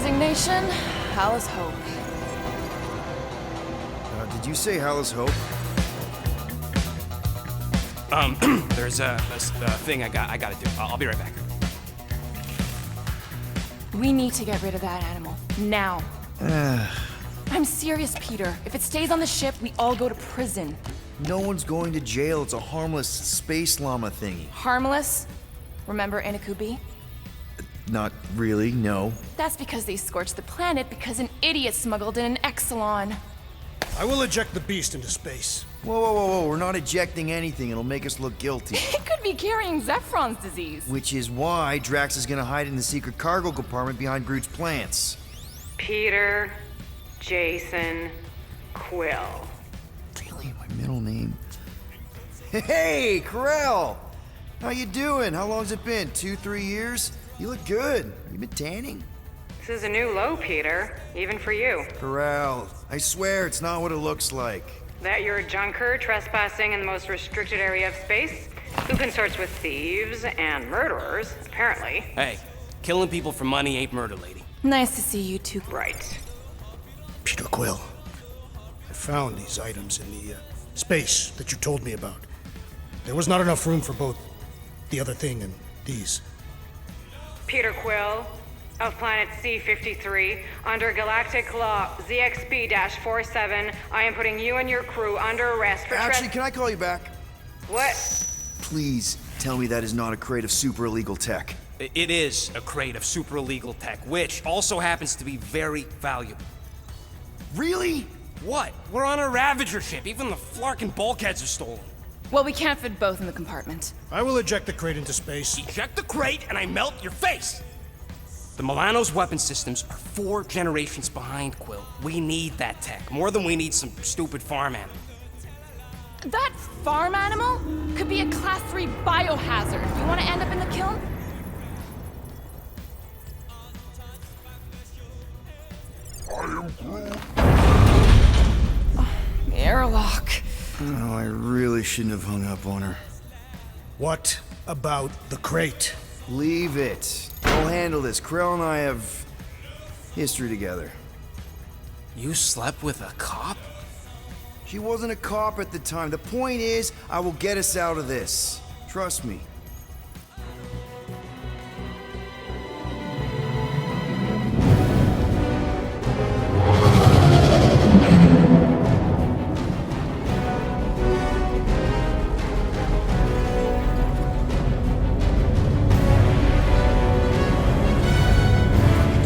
resignation, Hal's hope. Did you say Hal's hope? There's a thing I gotta do. I'll be right back. We need to get rid of that animal. Now. I'm serious, Peter. If it stays on the ship, we all go to prison. No one's going to jail. It's a harmless space llama thingy. Harmless? Remember Inakubi? Not really, no. That's because they scorched the planet because an idiot smuggled in an Exelon. I will eject the beast into space. Whoa. We're not ejecting anything. It'll make us look guilty. It could be carrying Zephron's disease. Which is why Drax is gonna hide in the secret cargo compartment behind Groot's plants. Peter, Jason, Quill. Really? My middle name? Hey, Corell! How you doing? How long's it been? 2-3 years? You look good. You been tanning? This is a new low, Peter, even for you. Corell, I swear it's not what it looks like. That you're a junker trespassing in the most restricted area of space, who consorts with thieves and murderers, apparently. Hey, killing people for money ain't murder, lady. Nice to see you two. Right. Peter Quill, I found these items in the space that you told me about. There was not enough room for both the other thing and these. Peter Quill, of planet C-53, under Galactic Law ZXB-47, I am putting you and your crew under arrest for Actually, can I call you back? What? Please tell me that is not a crate of super illegal tech. It is a crate of super illegal tech, which also happens to be very valuable. Really? What? We're on a Ravager ship. Even the Flarkin bulkheads are stolen. Well, we can't fit both in the compartment. I will eject the crate into space. Eject the crate and I melt your face! The Milano's weapon systems are 4 generations behind, Quill. We need that tech, more than we need some stupid farm animal. That farm animal could be a Class 3 biohazard. You want to end up in the kiln? Airlock. Oh, I really shouldn't have hung up on her. What about the crate? Leave it. I'll handle this. Krell and I have history together. You slept with a cop? She wasn't a cop at the time. The point is, I will get us out of this. Trust me.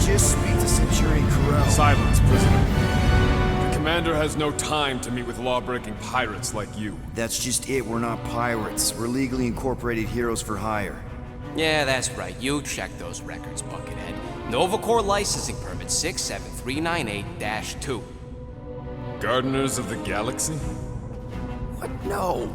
Just speak to Centurion Corell. Silence, prisoner. The commander has no time to meet with law-breaking pirates like you. That's just it. We're not pirates. We're legally incorporated heroes for hire. Yeah, that's right. You check those records, Buckethead. Novacore licensing permit 67398-2. Gardeners of the Galaxy? What? No.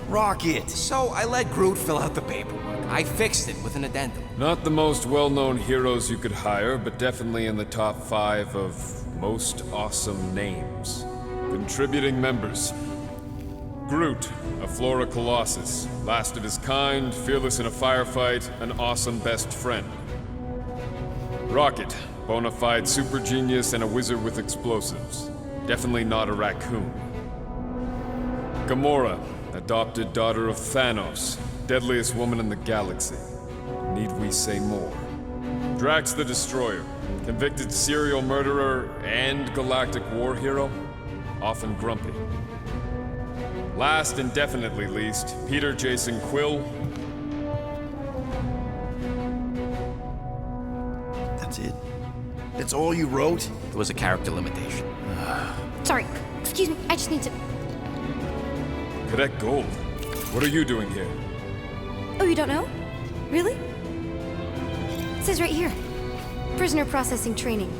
Rocket. So I let Groot fill out the paperwork. I fixed it with an addendum. Not the most well-known heroes you could hire, but definitely in the top 5 of most awesome names. Contributing members. Groot, a Flora Colossus, last of his kind, fearless in a firefight, an awesome best friend. Rocket, bona fide super genius and a wizard with explosives. Definitely not a raccoon. Gamora, adopted daughter of Thanos, deadliest woman in the galaxy. Need we say more? Drax the Destroyer, convicted serial murderer and galactic war hero, often grumpy. Last and definitely least, Peter Jason Quill. That's it? That's all you wrote? It was a character limitation. Sorry, excuse me, I just need to... Cadet Gold, what are you doing here? Oh, you don't know? Really? It says right here. Prisoner processing training.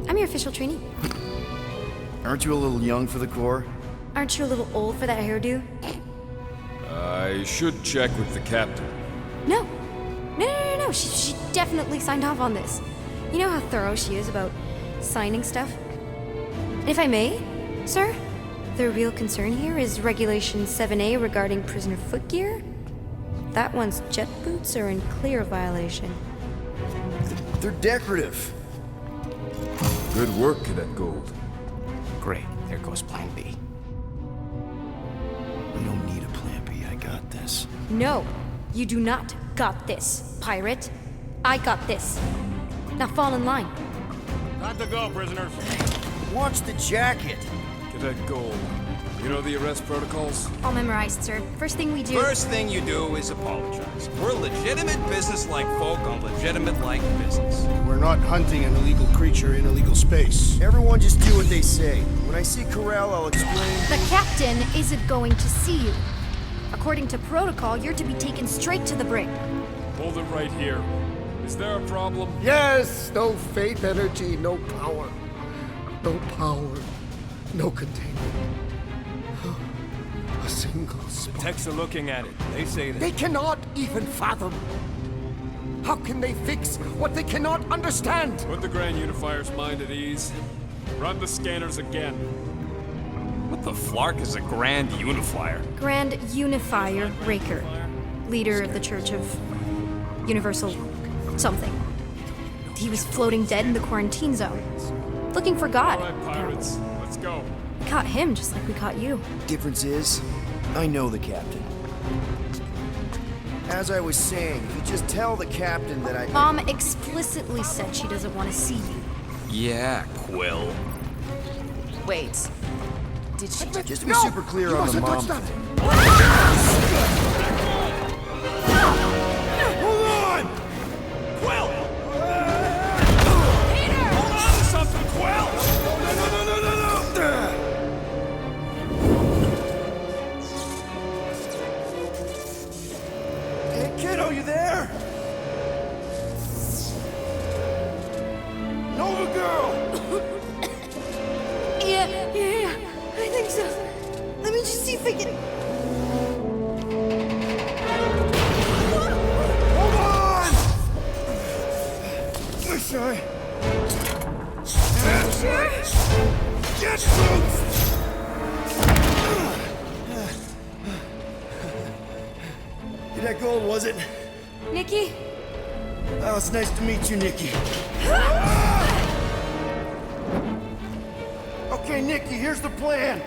I'm your official trainee. Aren't you a little young for the Corps? Aren't you a little old for that hairdo? I should check with the captain. No. No. She definitely signed off on this. You know how thorough she is about signing stuff? And if I may, sir, the real concern here is Regulation 7A regarding prisoner footgear. That one's jet boots are in clear violation. They're decorative. Good work, Cadet Gold. Great. There goes Plan B. We don't need a plan B. I got this. No, you do not got this, pirate. I got this. Now fall in line. Time to go, prisoners. Watch the jacket. Cadet Gold. You know the arrest protocols? All memorized, sir. First thing we do. First thing you do is apologize. We're legitimate business-like folk on legitimate-like business. We're not hunting an illegal creature in illegal space. Everyone just do what they say. When I see Corral, I'll explain. The captain isn't going to see you. According to protocol, you're to be taken straight to the brig. Hold it right here. Is there a problem? Yes, no faith energy, no power. No power, no containment. A single spark. Techs are looking at it. They say that. They cannot even fathom. How can they fix what they cannot understand? Put the Grand Unifier's mind at ease. Run the scanners again. What the flark is a Grand Unifier? Grand Unifier Raker, leader of the Church of Universal something. He was floating dead in the quarantine zone, looking for God. All right, pirates. Let's go. We caught him just like we caught you. Difference is, I know the captain. As I was saying, if you just tell the captain that I... Mom explicitly said she doesn't want to see you. Yeah, Quill. Wait. Did she just... Just to be super clear on the mom touch thing. Hold on! Quill! Peter! Hold on to something, Quill! Hey, kiddo, you there? Nova girl! Yeah, I think so. Let me just see if I can. Hold on! Wish I... Sure? Get loose! Cadet Gold, was it? Nikki? Oh, it's nice to meet you, Nikki. Okay, Nikki, here's the plan.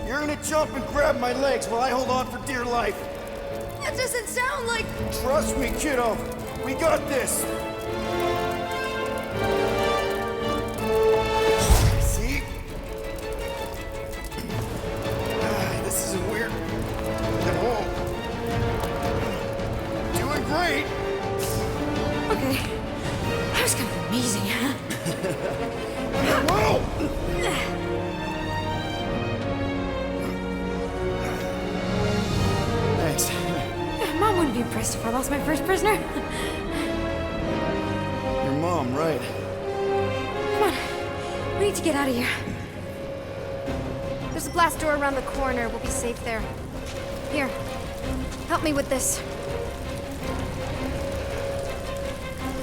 You're gonna jump and grab my legs while I hold on for dear life. That doesn't sound like. Trust me, kiddo. We got this. See? This isn't weird. At home. Doing great. Okay. That was kind of amazing, huh? Whoa! Thanks. Mom wouldn't be impressed if I lost my first prisoner. Your mom, right? Come on. We need to get out of here. There's a blast door around the corner. We'll be safe there. Here. Help me with this.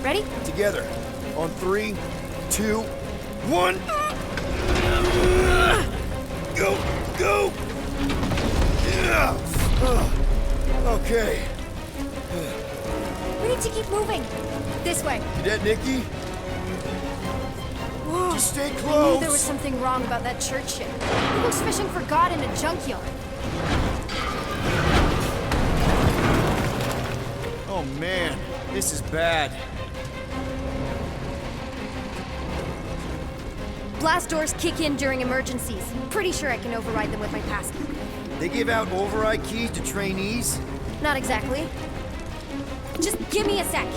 Ready? Together. On 3, 2, 1. Go! Go! Yeah. Okay. We need to keep moving. This way. Cadet Nikki, Whoa. just stay I knew close. there was something wrong about that church ship. Who goes fishing for God in a junkyard? Oh man, this is bad. Blast doors kick in during emergencies. Pretty sure I can override them with my passkey. They give out override keys to trainees? Not exactly. Just give me a sec.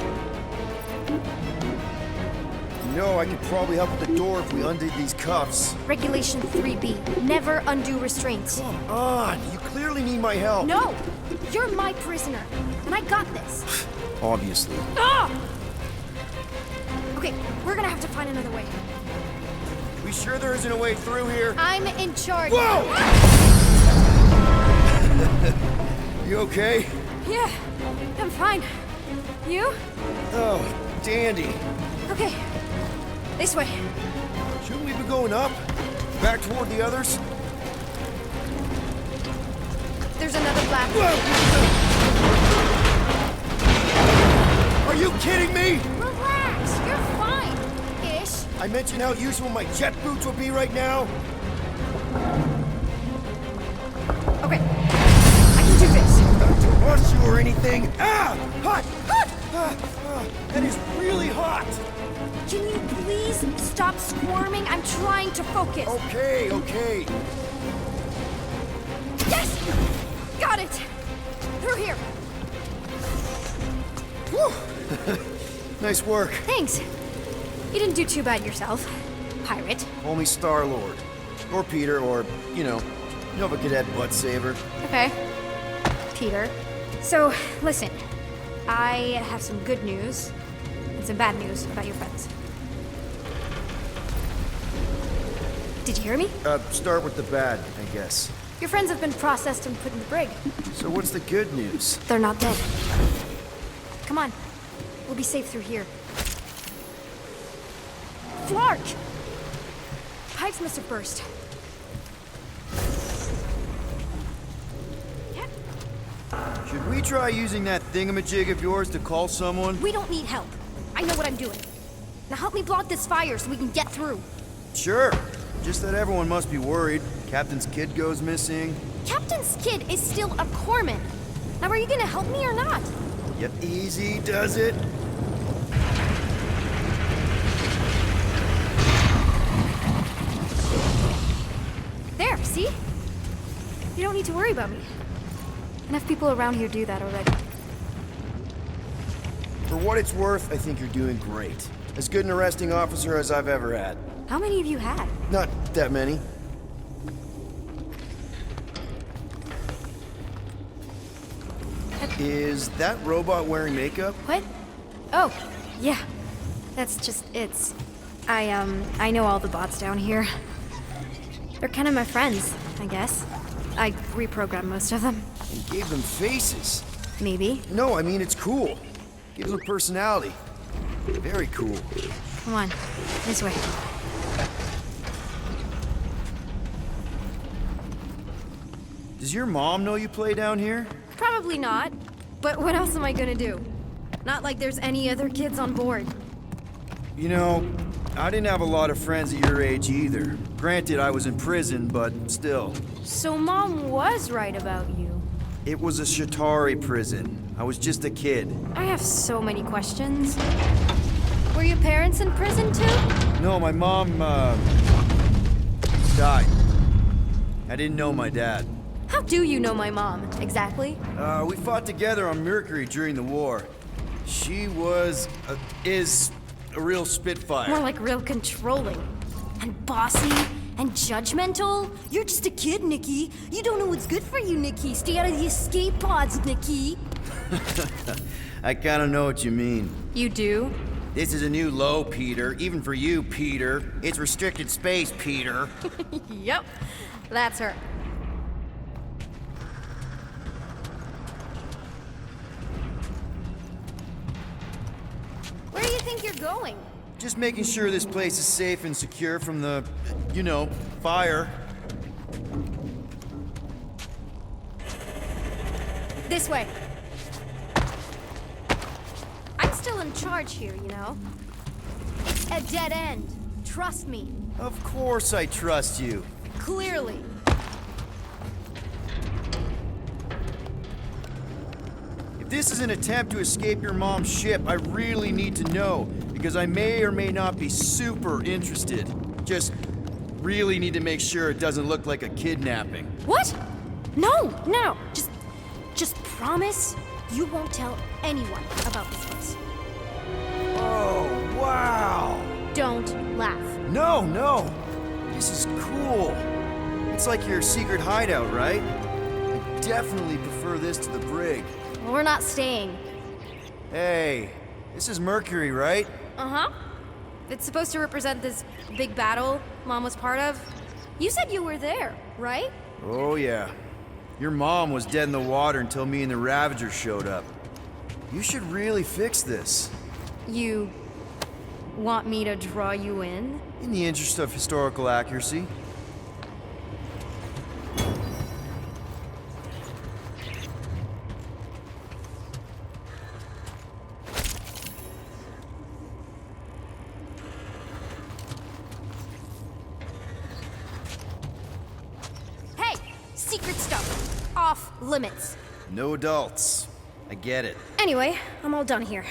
You know, I could probably help with the door if we undid these cuffs. Regulation 3B. Never undo restraints. Come on, you clearly need my help. No! You're my prisoner, and I got this. Obviously. Ah! Okay, we're gonna have to find another way. We sure there isn't a way through here? I'm in charge. Whoa! You okay? Yeah, I'm fine. You? Oh, dandy. Okay. This way. Shouldn't we be going up? Back toward the others? There's another black. Are you kidding me? Relax, you're fine. Ish. I I mention how useful my jet boots will be right now? Okay, I can do this. Not to rush you or anything. Ah! Hot! Hot! That is really hot! Can you please stop squirming? I'm trying to focus. Okay, okay. Yes! Got it! Through here. Whew. Nice work. Thanks. You didn't do too bad yourself, pirate. Call me Star-Lord. Or Peter, or, Nova Cadet Butt Saver. Okay. Peter. So, listen. I have some good news and some bad news about your friends. Did you hear me? Start with the bad, I guess. Your friends have been processed and put in the brig. So what's the good news? They're not dead. Come on. We'll be safe through here. Flark! Pipes must have burst. Should we try using that thingamajig of yours to call someone? We don't need help. I know what I'm doing. Now help me block this fire so we can get through. Sure. Just that everyone must be worried. Captain's kid goes missing. Captain's kid is still a corpsman. Now are you gonna help me or not? Yep, easy does it. There, see? You don't need to worry about me. Enough people around here do that already. For what it's worth, I think you're doing great. As good an arresting officer as I've ever had. How many of you had? Not that many. Is that robot wearing makeup? What? Oh, yeah. That's just it's. I know all the bots down here. They're kind of my friends, I guess. I reprogrammed most of them. And gave them faces. Maybe. No, I mean it's cool. Gives them personality. Very cool. Come on, this way. Does your mom know you play down here? Probably not. But what else am I gonna do? Not like there's any other kids on board. You know, I didn't have a lot of friends at your age either. Granted, I was in prison, but still. So Mom was right about you. It was a Shatari prison. I was just a kid. I have so many questions. Were your parents in prison too? No, my mom, died. I didn't know my dad. How do you know my mom, exactly? We fought together on Mercury during the war. She was, is a real spitfire. More like real controlling. And bossy. And judgmental. You're just a kid, Nikki. You don't know what's good for you, Nikki. Stay out of the escape pods, Nikki. I kinda know what you mean. You do? This is a new low, Peter. Even for you, Peter. It's restricted space, Peter. Yep. That's her. Where do you think you're going? Just making sure this place is safe and secure from the, fire. This way. I'm still in charge here, you know? It's a dead end. Trust me. Of course I trust you. Clearly. If this is an attempt to escape your mom's ship, I really need to know, because I may or may not be super interested. Just really need to make sure it doesn't look like a kidnapping. What? No, no. Just promise you won't tell anyone about this place. Oh, wow! Don't laugh. No! This is cool. It's like your secret hideout, right? I definitely prefer this to the brig. We're not staying. Hey, this is Mercury, right? Uh-huh. It's supposed to represent this big battle Mom was part of. You said you were there, right? Oh, yeah. Your mom was dead in the water until me and the Ravager showed up. You should really fix this. You want me to draw you in? In the interest of historical accuracy. limits. No adults. I get it. Anyway, I'm all done here.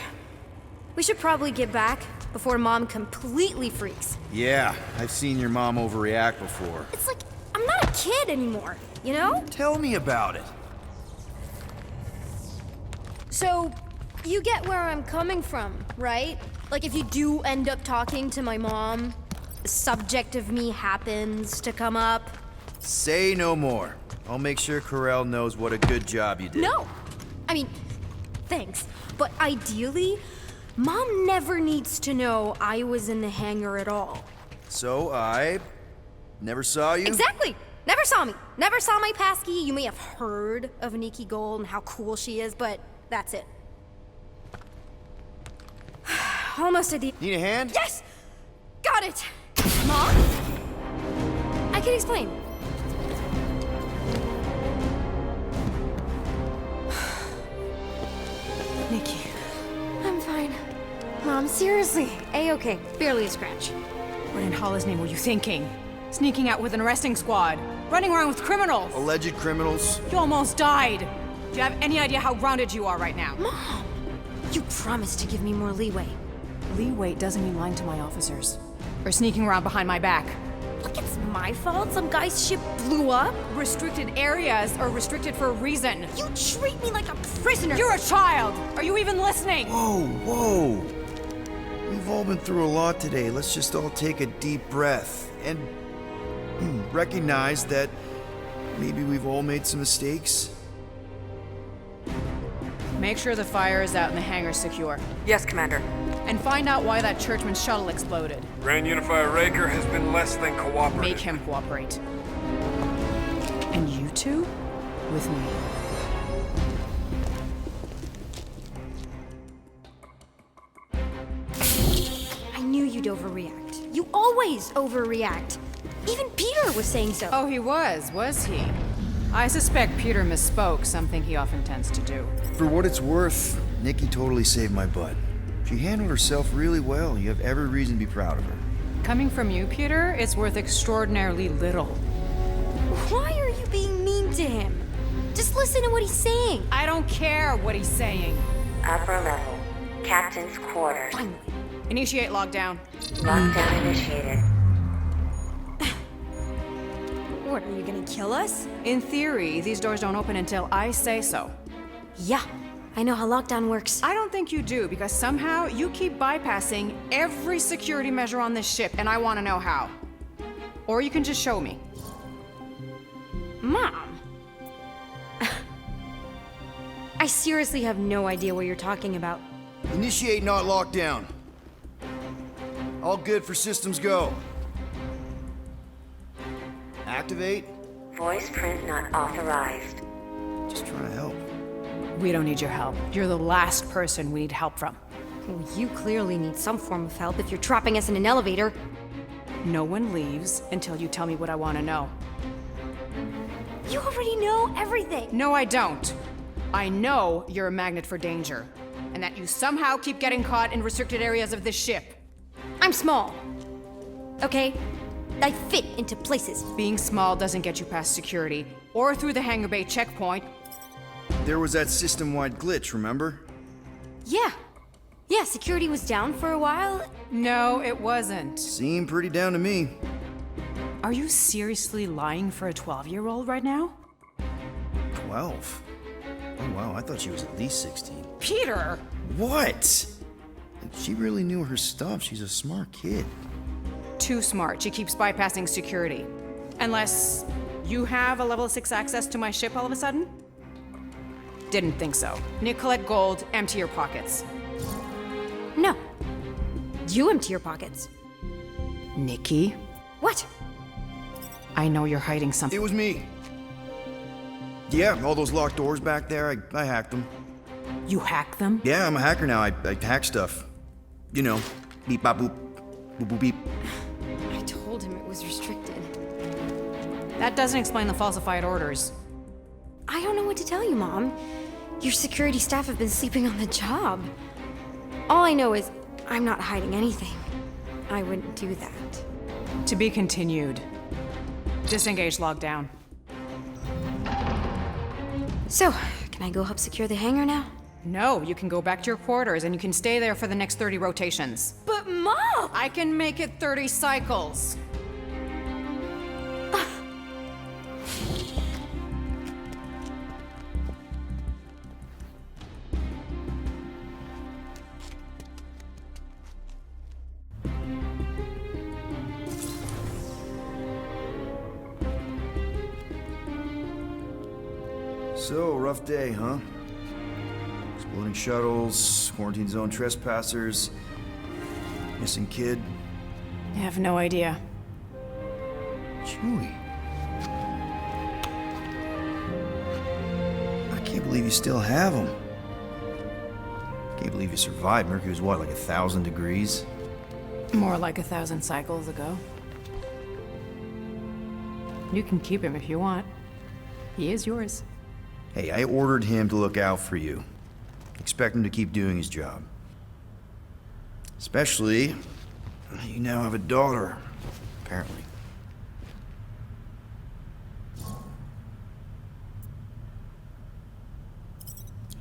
We should probably get back before Mom completely freaks. Yeah, I've seen your mom overreact before. It's like, I'm not a kid anymore, you know? Tell me about it. So, you get where I'm coming from, right? Like, if you do end up talking to my mom, the subject of me happens to come up. Say no more. I'll make sure Corell knows what a good job you did. No! I mean, thanks. But ideally, Mom never needs to know I was in the hangar at all. So I never saw you? Exactly! Never saw me. Never saw my passkey. You may have heard of Nikki Gold and how cool she is, but that's it. Almost at the... Need a hand? Yes! Got it! Mom? I can explain. Nikki. I'm fine. Mom, seriously. A-okay. Barely a scratch. What in Hollis' name were you thinking? Sneaking out with an arresting squad? Running around with criminals? Alleged criminals? You almost died! Do you have any idea how grounded you are right now? Mom! You promised to give me more leeway. Leeway doesn't mean lying to my officers. Or sneaking around behind my back. Look, it's my fault some guy's ship blew up. Restricted areas are restricted for a reason. You treat me like a prisoner. You're a child! Are you even listening? Whoa. We've all been through a lot today. Let's just all take a deep breath and recognize that maybe we've all made some mistakes. Make sure the fire is out and the hangar's secure. Yes, Commander. And find out why that churchman's shuttle exploded. Grand Unifier Raker has been less than cooperative. Make him cooperate. And you two? With me. I knew you'd overreact. You always overreact. Even Peter was saying so. Oh, he was he? I suspect Peter misspoke, something he often tends to do. For what it's worth, Nikki totally saved my butt. She handled herself really well. You have every reason to be proud of her. Coming from you, Peter, it's worth extraordinarily little. Why are you being mean to him? Just listen to what he's saying. I don't care what he's saying. Upper level. Captain's quarters. Finally. Initiate lockdown. Lockdown initiated. What, are you gonna kill us? In theory, these doors don't open until I say so. Yeah, I know how lockdown works. I don't think you do, because somehow you keep bypassing every security measure on this ship, and I want to know how. Or you can just show me. Mom! I seriously have no idea what you're talking about. Initiate not lockdown. All good for systems go. Activate. Voice print not authorized. Just trying to help. We don't need your help. You're the last person we need help from. Well, you clearly need some form of help if you're trapping us in an elevator. No one leaves until you tell me what I want to know. You already know everything. No, I don't. I know you're a magnet for danger, and that you somehow keep getting caught in restricted areas of this ship. I'm small. Okay? I fit into places. Being small doesn't get you past security, or through the hangar bay checkpoint. There was that system-wide glitch, remember? Yeah. Yeah, security was down for a while. No, it wasn't. Seemed pretty down to me. Are you seriously lying for a 12-year-old right now? 12? Oh wow, I thought she was at least 16. Peter! What? She really knew her stuff. She's a smart kid. Too smart. She keeps bypassing security. Unless you have a level 6 access to my ship all of a sudden? Didn't think so. Nicolette Gold, empty your pockets. No. You empty your pockets. Nikki, What? I know you're hiding something. It was me. Yeah, all those locked doors back there, I hacked them. You hack them? Yeah, I'm a hacker now. I hack stuff. You know, beep bop boop, boop boop beep. I told him it was restricted. That doesn't explain the falsified orders. I don't know what to tell you, Mom. Your security staff have been sleeping on the job. All I know is I'm not hiding anything. I wouldn't do that. To be continued. Disengage lockdown. So, can I go help secure the hangar now? No, you can go back to your quarters and you can stay there for the next 30 rotations. But Mom! I can make it 30 cycles. So, rough day, huh? Exploding shuttles, quarantine zone trespassers, missing kid. I have no idea. Chewie. I can't believe you still have him. Can't believe you survived. Mercury was what, like 1,000 degrees? More like 1,000 cycles ago. You can keep him if you want. He is yours. Hey, I ordered him to look out for you. Expect him to keep doing his job. Especially, you now have a daughter, apparently. A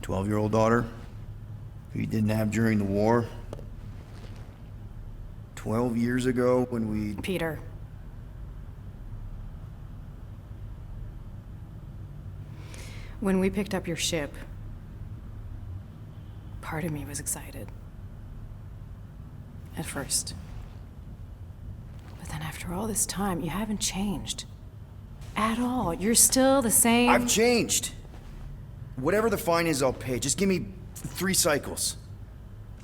12-year-old daughter, who you didn't have during the war. 12 years ago when we... Peter. When we picked up your ship, part of me was excited. At first. But then after all this time, you haven't changed. At all. You're still the same... I've changed. Whatever the fine is, I'll pay. Just give me 3 cycles.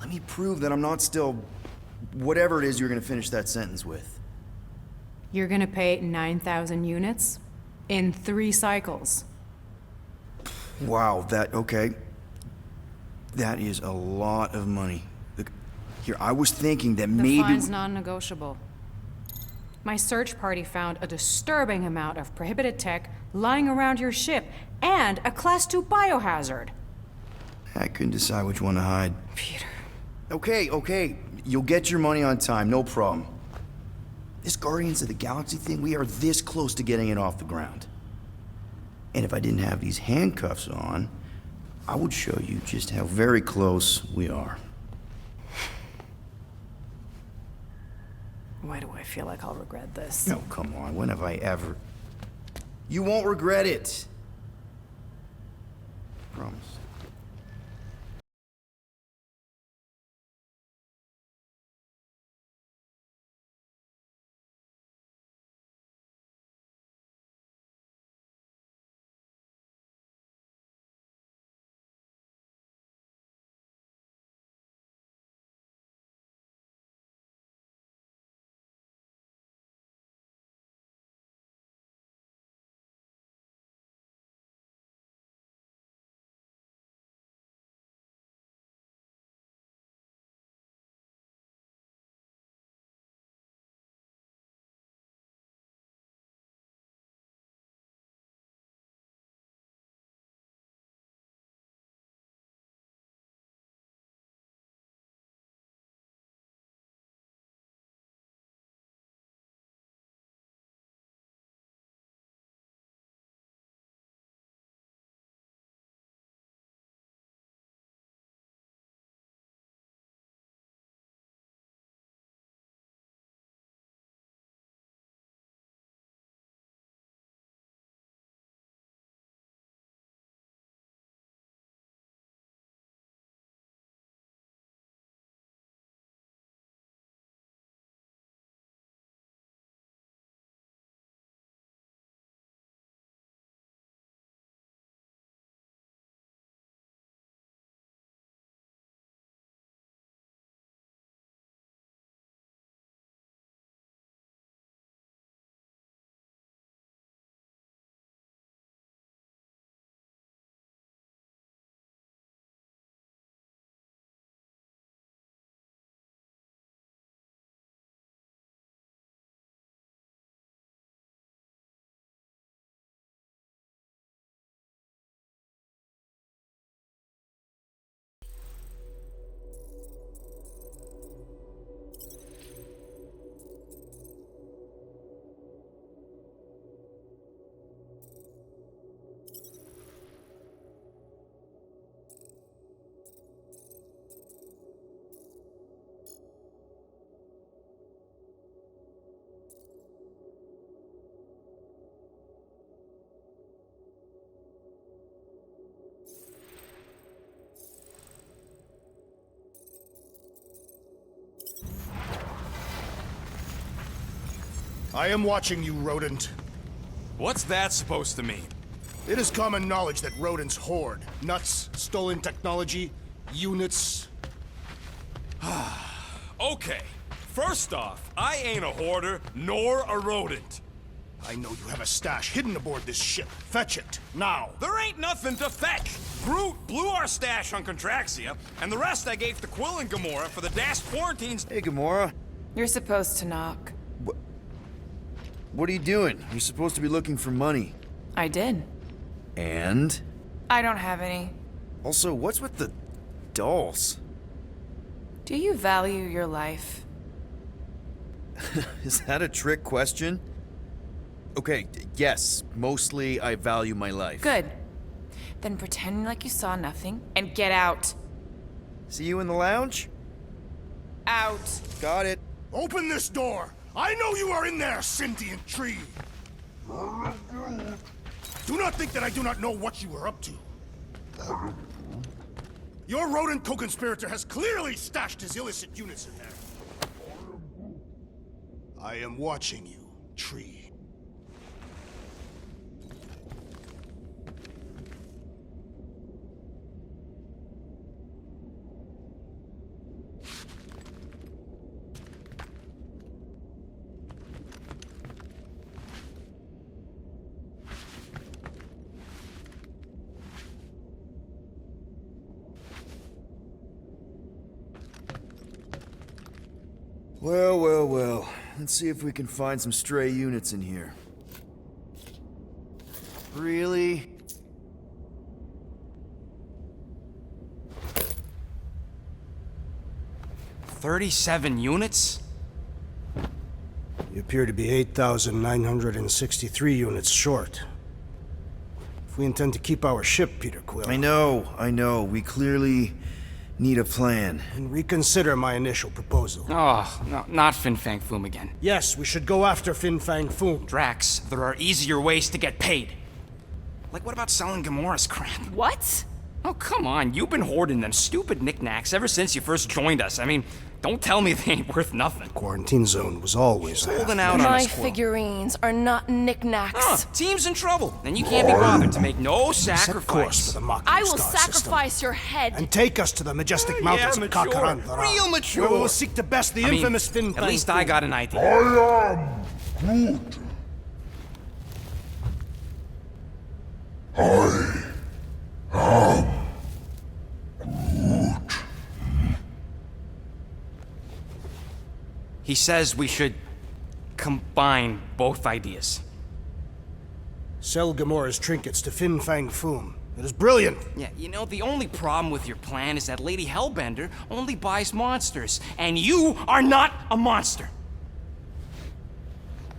Let me prove that I'm not still... whatever it is you're gonna finish that sentence with. You're gonna pay 9,000 units in 3 cycles. Wow, okay. That is a lot of money. Look, here, I was thinking that The maybe... fine's non-negotiable. My search party found a disturbing amount of prohibited tech lying around your ship, and a Class 2 biohazard. I couldn't decide which one to hide. Peter. Okay. You'll get your money on time, no problem. This Guardians of the Galaxy thing, we are this close to getting it off the ground. And if I didn't have these handcuffs on, I would show you just how very close we are. Why do I feel like I'll regret this? No, come on, when have I ever... You won't regret it. Promise. I am watching you, rodent. What's that supposed to mean? It is common knowledge that rodents hoard nuts, stolen technology, units. Okay, first off, I ain't a hoarder nor a rodent. I know you have a stash hidden aboard this ship. Fetch it, now. There ain't nothing to fetch. Groot blew our stash on Contraxia, and the rest I gave to Quill and Gamora for the dash quarantines. Hey, Gamora. You're supposed to knock. What are you doing? You're supposed to be looking for money. I did. And? I don't have any. Also, what's with the dolls? Do you value your life? Is that a trick question? Okay, yes, mostly I value my life. Good. Then pretend like you saw nothing and get out. See you in the lounge? Out. Got it. Open this door! I know you are in there, sentient tree! Do not think that I do not know what you are up to. Your rodent co-conspirator has clearly stashed his illicit units in there. I am watching you, tree. Well, well, well. Let's see if we can find some stray units in here. Really? $37 units? You appear to be 8,963 units short. If we intend to keep our ship, Peter Quill... I know. We clearly need a plan. And reconsider my initial proposal. Oh, no, not Fin Fang Foom again. Yes, we should go after Fin Fang Foom. Drax, there are easier ways to get paid. Like, what about selling Gamora's crap? What? Oh, come on. You've been hoarding them stupid knickknacks ever since you first joined us. I mean, don't tell me they ain't worth nothing. Quarantine zone was always Holding out on My us, Quill. figurines are not knickknacks. Team's in trouble, and you can't be bothered to make no Set course for sacrifice. the Mocking I will Star sacrifice system. your head. And take us to the majestic mountains of mature. Kakarandhara. Real mature. Where we will seek to best the I mean, infamous Fin at Fang least I Foom. got an idea. He says we should combine both ideas. Sell Gamora's trinkets to Fin Fang Foom. It is brilliant. Yeah, you know, the only problem with your plan is that Lady Hellbender only buys monsters, and you are not a monster.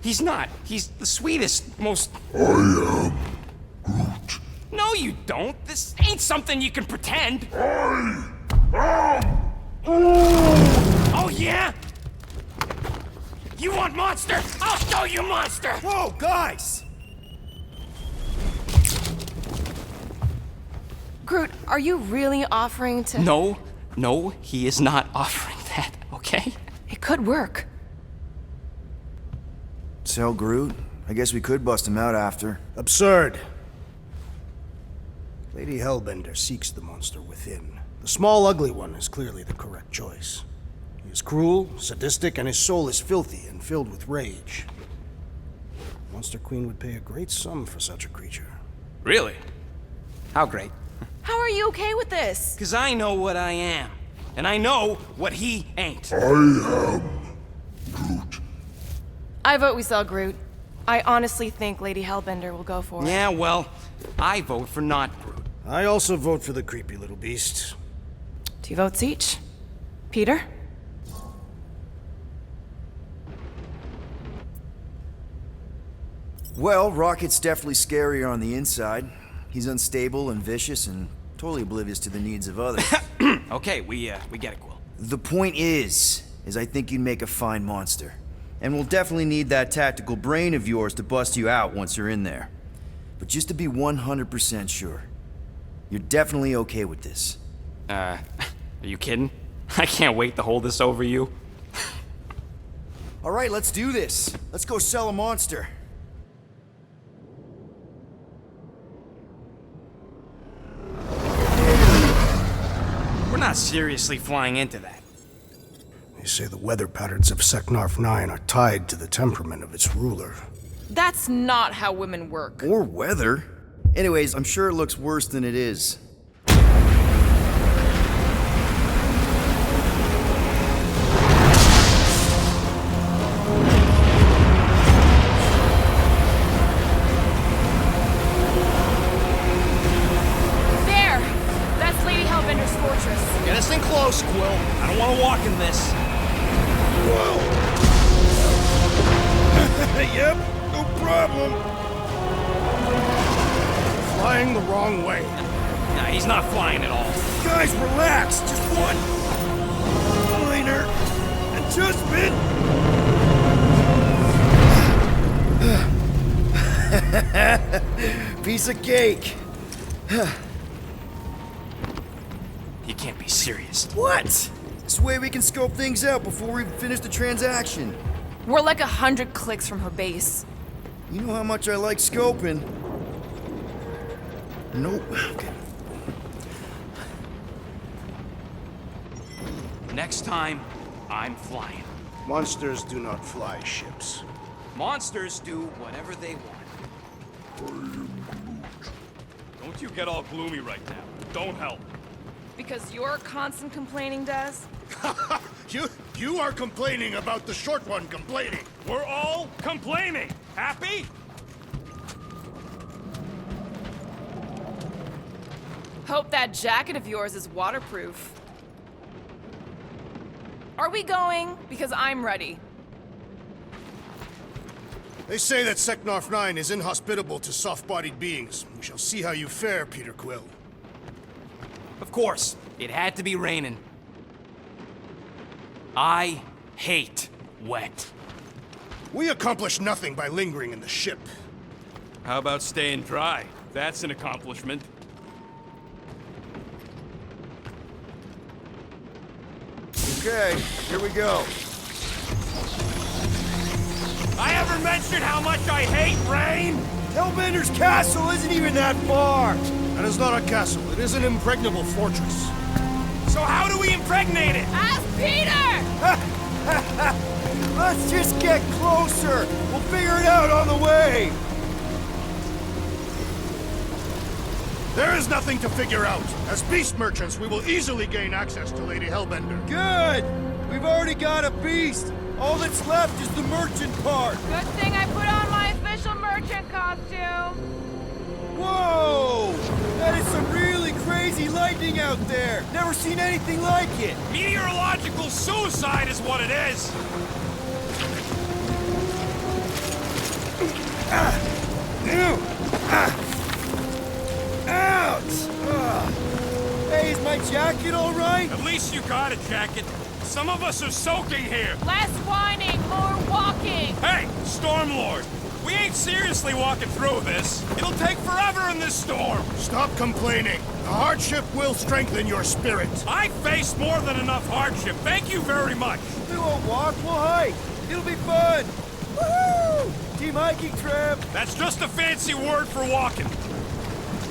He's not. He's the sweetest, most... I am Groot. No, you don't. This ain't something you can pretend. I am Groot. Oh, yeah? You want monster? I'll show you monster! Whoa, guys! Groot, are you really offering to... No, he is not offering that, okay? It could work. Sell Groot? I guess we could bust him out after. Absurd. Lady Hellbender seeks the monster within. The small, ugly one is clearly the correct choice. He is cruel, sadistic, and his soul is filthy and filled with rage. Monster Queen would pay a great sum for such a creature. Really? How great? How are you okay with this? Because I know what I am. And I know what he ain't. I vote we sell Groot. I honestly think Lady Hellbender will go for it. Yeah, well, I vote for not Groot. I also vote for the creepy little beast. 2 votes each. Peter? Well, Rocket's definitely scarier on the inside. He's unstable and vicious and totally oblivious to the needs of others. Okay, we get it, Quill. The point is I think you'd make a fine monster. And we'll definitely need that tactical brain of yours to bust you out once you're in there. But just to be 100% sure, you're definitely okay with this. Are you kidding? I can't wait to hold this over you. All right, let's do this. Let's go sell a monster. We're not seriously flying into that. They say the weather patterns of Seknarf 9 are tied to the temperament of its ruler. That's not how women work. Or weather. Anyways, I'm sure it looks worse than it is. There! That's Lady Hellbender's fortress. Get us in close, Quill. I don't want to walk in this. Yep, no problem. Flying the wrong way. Nah, he's not flying at all. Guys, relax. Just one minor adjustment. Piece of cake. You can't be serious. What? This way we can scope things out before we finish the transaction. We're like 100 clicks from her base. You know how much I like scoping. Nope. Okay. Next time, I'm flying. Monsters do not fly ships. Monsters do whatever they want. Don't you get all gloomy right now. Don't help. Because your constant complaining does? You are complaining about the short one complaining. We're all complaining. Happy? Hope that jacket of yours is waterproof. Are we going? Because I'm ready. They say that Seknarf 9 is inhospitable to soft-bodied beings. We shall see how you fare, Peter Quill. Of course, it had to be raining. I hate wet. We accomplish nothing by lingering in the ship. How about staying dry? That's an accomplishment. Okay, here we go. I ever mentioned how much I hate rain? Hellbender's castle isn't even that far. That is not a castle. It is an impregnable fortress. So how do we impregnate it? Ask Peter! Let's just get closer. We'll figure it out on the way. There is nothing to figure out. As beast merchants, we will easily gain access to Lady Hellbender. Good. We've already got a beast. All that's left is the merchant part. Good thing I put on my official merchant costume. Whoa! That is some really crazy lightning out there. Never seen anything like it. Meteorological suicide is what it is. Ouch! Hey, is my jacket all right? At least you got a jacket. Some of us are soaking here. Less whining, more walking. Hey, Stormlord, we ain't seriously walking through this. It'll take forever in this storm. Stop complaining. The hardship will strengthen your spirit. I faced more than enough hardship. Thank you very much. We won't walk, we'll hike. It'll be fun. Woohoo! Team hiking trip. That's just a fancy word for walking.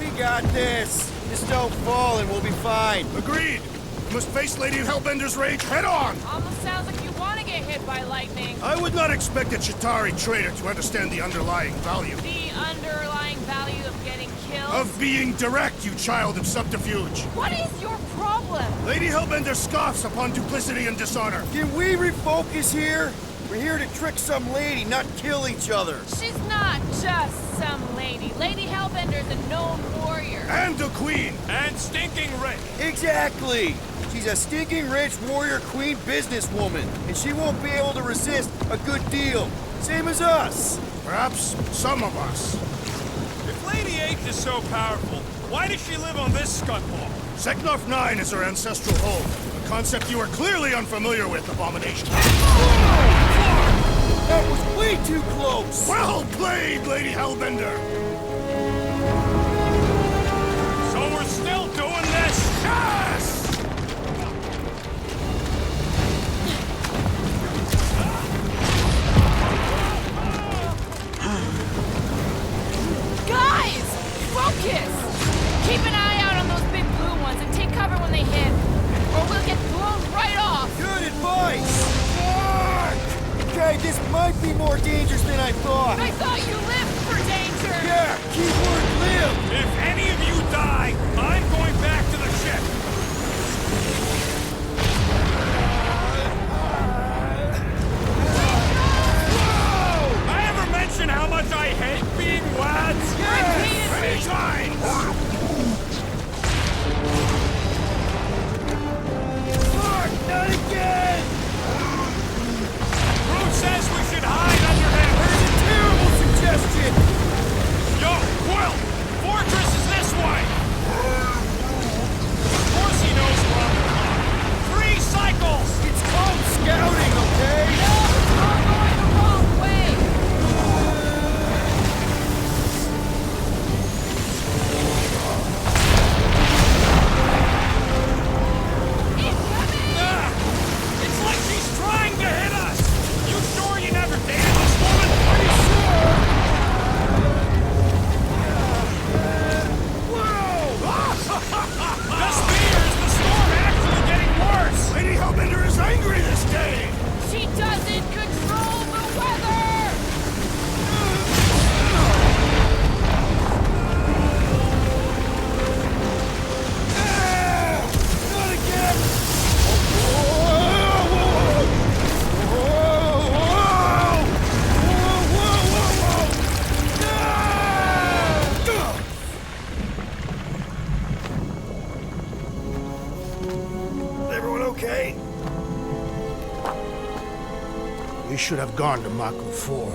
We got this. Just don't fall and we'll be fine. Agreed. You must face Lady Hellbender's rage head on. Almost sounds like you want to get hit by lightning. I would not expect a Chitauri trader to understand the underlying value. The underlying value of getting killed? Of being direct, you child of subterfuge. What is your problem? Lady Hellbender scoffs upon duplicity and dishonor. Can we refocus here? We're here to trick some lady, not kill each other. She's not just some lady. Lady Hellbender's a known warrior. And a queen. And stinking rich. Exactly. She's a stinking rich warrior queen businesswoman, and she won't be able to resist a good deal. Same as us. Perhaps some of us. If Lady H is so powerful, why does she live on this scutball? Seknarf 9 is her ancestral home, a concept you are clearly unfamiliar with, Abomination. That was way too close! Well played, Lady Hellbender! So we're still doing this? Yes! right, this might be more dangerous than I thought. I thought you lived for danger! Yeah, keyword live. If any of you die, I'm going back to the ship. Whoa! I ever mention how much I hate being lads? Many times! Mark, not again! Groot says we should hide under him. That's a terrible suggestion! Yo, Quill! Fortress is this way! Of course he knows we're on the clock. 3 cycles! It's called scouting, okay? No, we're going the wrong way! Incoming! It's like she's trying to hit us! You sure you never dated this woman? Pretty sure! Just fears the storm actually getting worse! Lady Hellbender is angry this day! She doesn't control the weather! Not again! Everyone okay? We should have gone to Maku 4.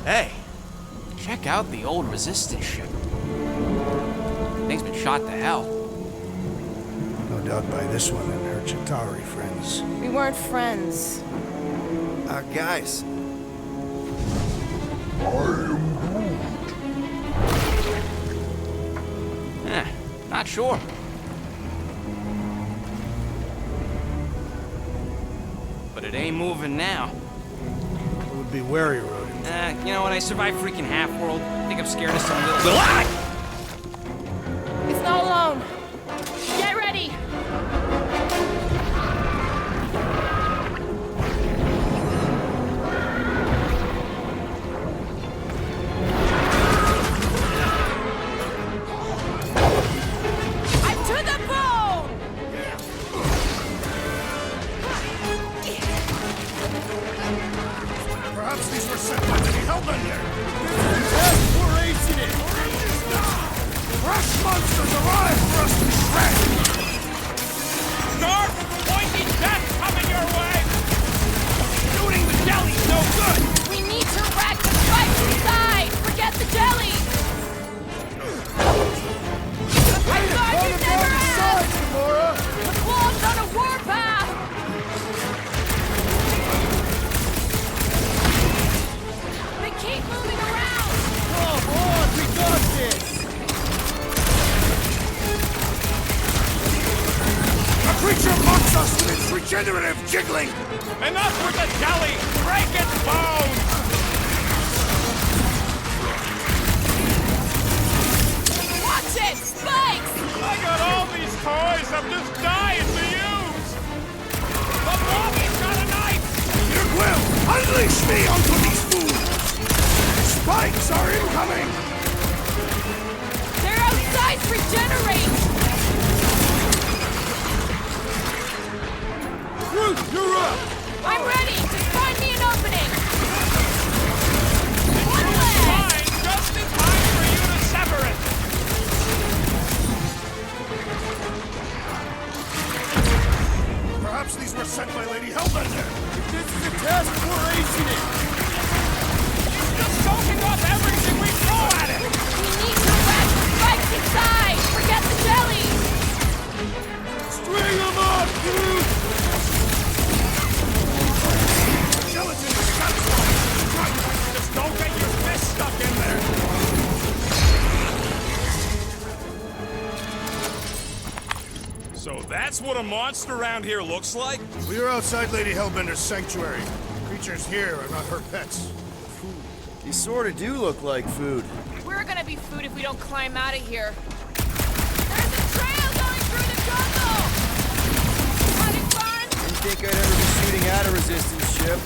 Hey, check out the old Resistance ship. Thing's been shot to hell. No doubt by this one and her Chitauri friends. We weren't friends. Guys. Not sure. But it ain't moving now. It would be wary, Rodin. You know what? I survived freaking Half-World. Think I'm scared of some little... It's not alone. Get ready! I'm to the bone! Perhaps these were sent by Lady Hellbender! Exploration it! Fresh monsters arrive for us to shred! Dark, pointed death coming your way! Shooting the jelly's no good! We need to rack the spikes inside! Forget the jelly! I thought you never asked! The claw's on a warpath! They keep moving around! Come on, we got this! A creature mocks us with its regenerative jiggling! Enough with the jelly! Break its bones! Watch it! Spikes! I got all these toys I'm just dying to use! The Bobby's got a knife! Peter Quill, unleash me onto these fools! Spikes are incoming! They're outside to regenerate! Groot, you're up! I'm ready! Just find me an opening! One leg! Fine, just in time for you to sever it! Perhaps these were sent by Lady Hellbender! This is a test exploration it! He's just soaking up everything we throw at it! We need to rack the spikes inside! Forget the jelly! String them up, Groot! Gelatin is satisfied! Just don't get your fist stuck in there! So that's what a monster around here looks like? We are outside Lady Hellbender's sanctuary. Creatures here are not her pets. You sort of do look like food. We're gonna be food if we don't climb out of here. There's a trail going through the jungle! Having fun? Didn't think I'd ever be shooting at a resistance ship. ship.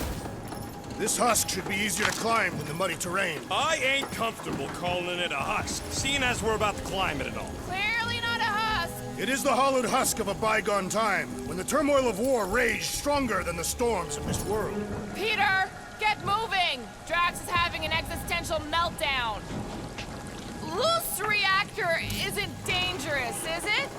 This husk should be easier to climb than the muddy terrain. I ain't comfortable calling it a husk, seeing as we're about to climb it and all. Clearly not a husk. It is the hollowed husk of a bygone time, when the turmoil of war raged stronger than the storms of this world. Peter, get moving. Drax is having an existential meltdown. Loose reactor isn't dangerous, is it?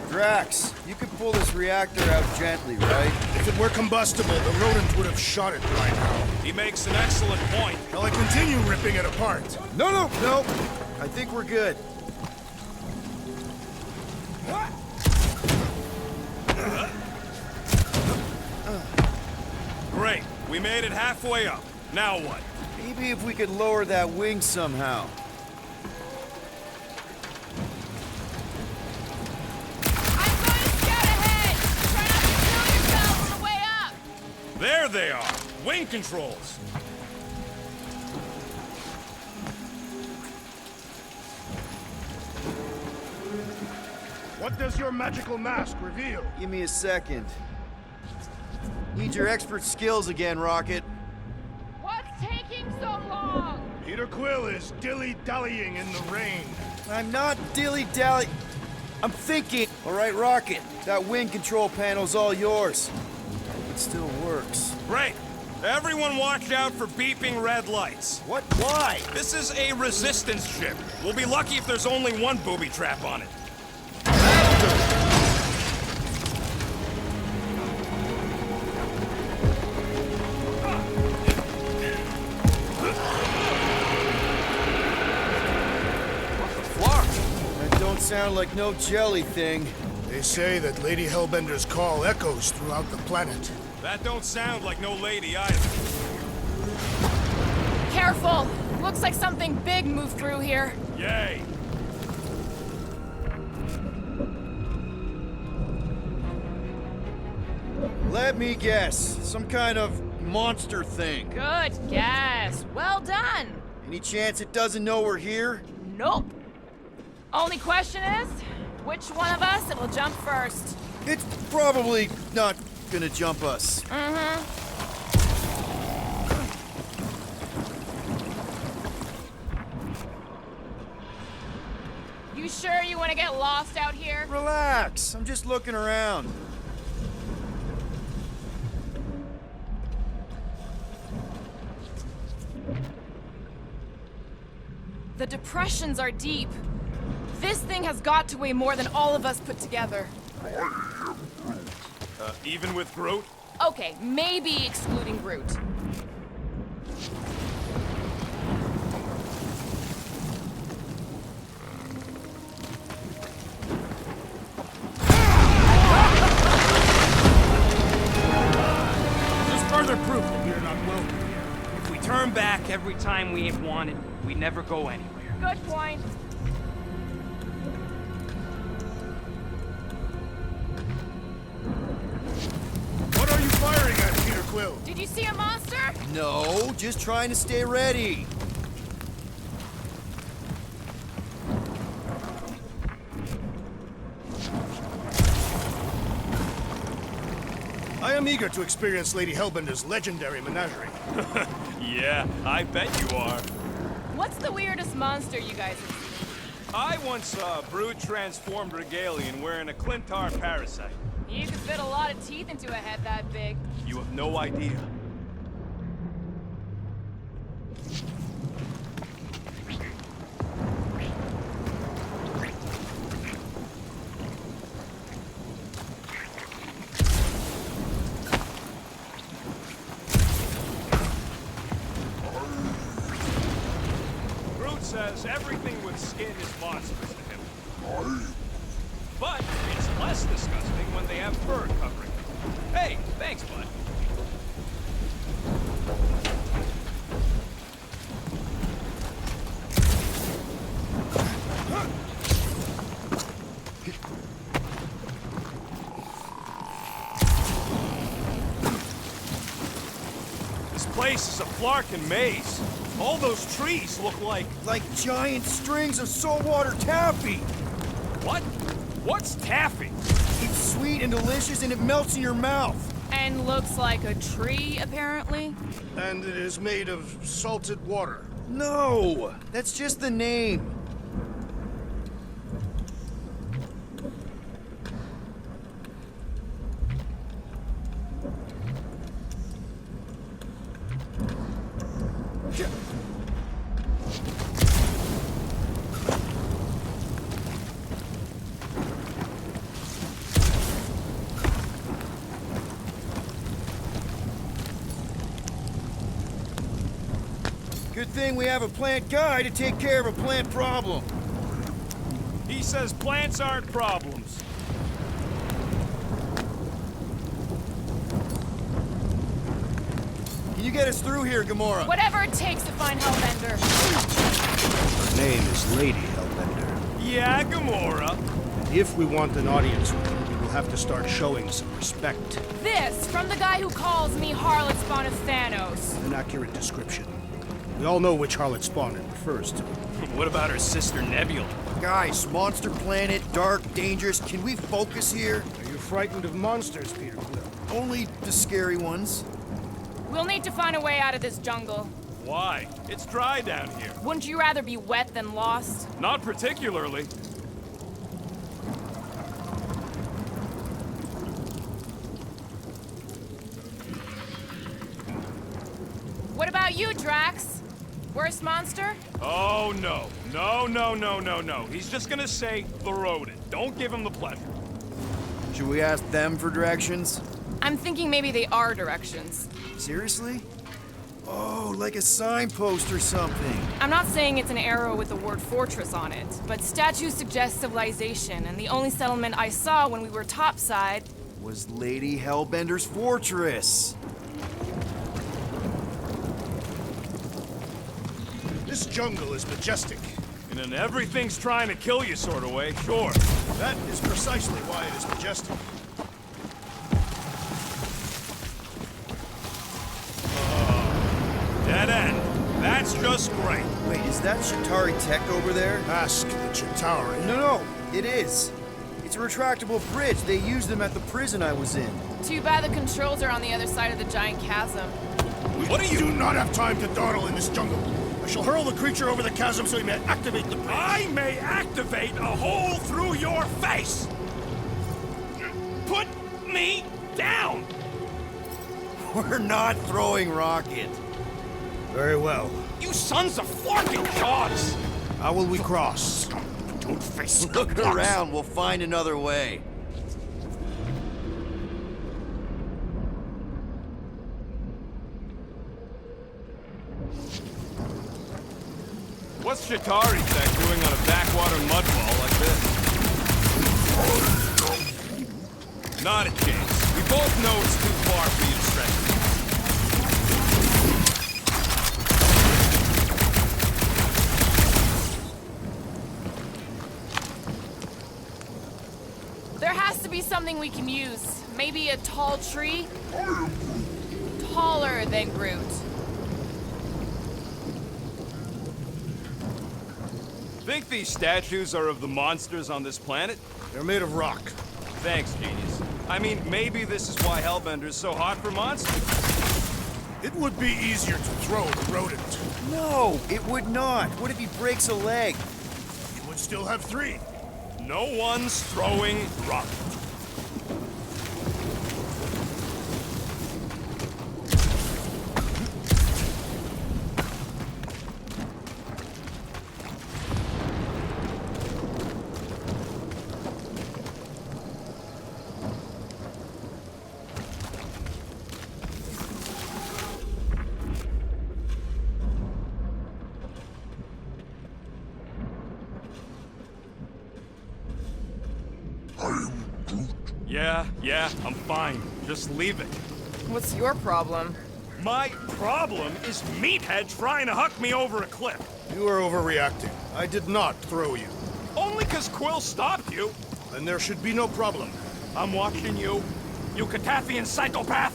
Drax, you can pull this reactor out gently, right? If it were combustible, the rodent would have shot it by now. He makes an excellent point. Shall I continue ripping it apart? No. I think we're good. Great. We made it halfway up. Now what? Maybe if we could lower that wing somehow. I'm going to scout ahead. Try not to kill yourself on the way up. There they are. Wing controls. What does your magical mask reveal? Give me a second. Need your expert skills again, Rocket. What's taking so long? Peter Quill is dilly-dallying in the rain. I'm not dilly-dally. I'm thinking. All right, Rocket. That wing control panel's all yours. It still works. Great. Everyone watch out for beeping red lights. What? Why? This is a resistance ship. We'll be lucky if there's only one booby trap on it. That don't sound like no jelly thing. They say that Lady Hellbender's call echoes throughout the planet. That don't sound like no lady either. Careful. Looks like something big moved through here. Yay. Let me guess. Some kind of monster thing. Good guess. Well done. Any chance it doesn't know we're here? Nope. Only question is, which one of us will jump first? It's probably not gonna jump us. You sure you want to get lost out here? Relax. I'm just looking around. The depressions are deep. This thing has got to weigh more than all of us put together. Even with Groot? Okay, maybe excluding Groot. Just further proof that we're not welcome here. If we turn back every time we ain't wanted, we never go anywhere. Good point. What are you firing at, Peter Quill? Did you see a monster? No, just trying to stay ready. I am eager to experience Lady Hellbender's legendary menagerie. Yeah, I bet you are. What's the weirdest monster you guys have seen? I once saw a brood transformed Regalian wearing a Clintar parasite. You could fit a lot of teeth into a head that big. You have no idea. Groot says everything with skin is monstrous to him. But it's less disgusting when they have fur covering it. Hey, thanks, bud. This place is a Flarkin maze. All those trees look like... Like giant strings of saltwater taffy. What? What's taffy? It's sweet and delicious and it melts in your mouth. And looks like a tree, apparently. And it is made of salted water. No! That's just the name. Good thing we have a plant guy to take care of a plant problem. He says plants aren't problems. Can you get us through here, Gamora? Whatever it takes to find Hellbender. Her name is Lady Hellbender. Yeah, Gamora. If we want an audience with her, we will have to start showing some respect. This from the guy who calls me Harlot Spawn of Thanos. An accurate description. We all know which harlot spawn it refers to. What about her sister Nebula? Guys, monster planet, dark, dangerous. Can we focus here? Are you frightened of monsters, Peter Quill? Only the scary ones. We'll need to find a way out of this jungle. Why? It's dry down here. Wouldn't you rather be wet than lost? Not particularly. What about you, Drax? Worst monster? Oh, no. No. He's just gonna say the rodent. Don't give him the pleasure. Should we ask them for directions? I'm thinking maybe they are directions. Seriously? Oh, like a signpost or something. I'm not saying it's an arrow with the word fortress on it, but statues suggest civilization, and the only settlement I saw when we were topside Was Lady Hellbender's fortress. This jungle is majestic. In an everything's trying to kill you sort of way, sure. That is precisely why it is majestic. Dead end. That's just great. Wait, is that Chitauri tech over there? Ask the Chitauri. No, it is. It's a retractable bridge. They used them at the prison I was in. Too bad the controls are on the other side of the giant chasm. What are you... do not have time to dawdle in this jungle. I shall hurl the creature over the chasm so he may activate the bridge. I may activate a hole through your face! Put me down! We're not throwing rocket. Very well. You sons of forking dogs! How will we cross? Don't face Look around. We'll find another way. What's Chitauri Tech doing on a backwater mud wall like this? Not a chance. We both know it's too far for you to stretch. There has to be something we can use. Maybe a tall tree? Taller than Groot. Think these statues are of the monsters on this planet? They're made of rock. Thanks, genius. I mean, maybe this is why Hellbender is so hot for monsters. It would be easier to throw the rodent. No, it would not. What if he breaks a leg? He would still have 3. No one's throwing rock. Yeah, I'm fine. Just leave it. What's your problem? My problem is Meathead trying to huck me over a cliff. You are overreacting. I did not throw you. Only 'cause Quill stopped you. Then there should be no problem. I'm watching you, you Cataphian psychopath!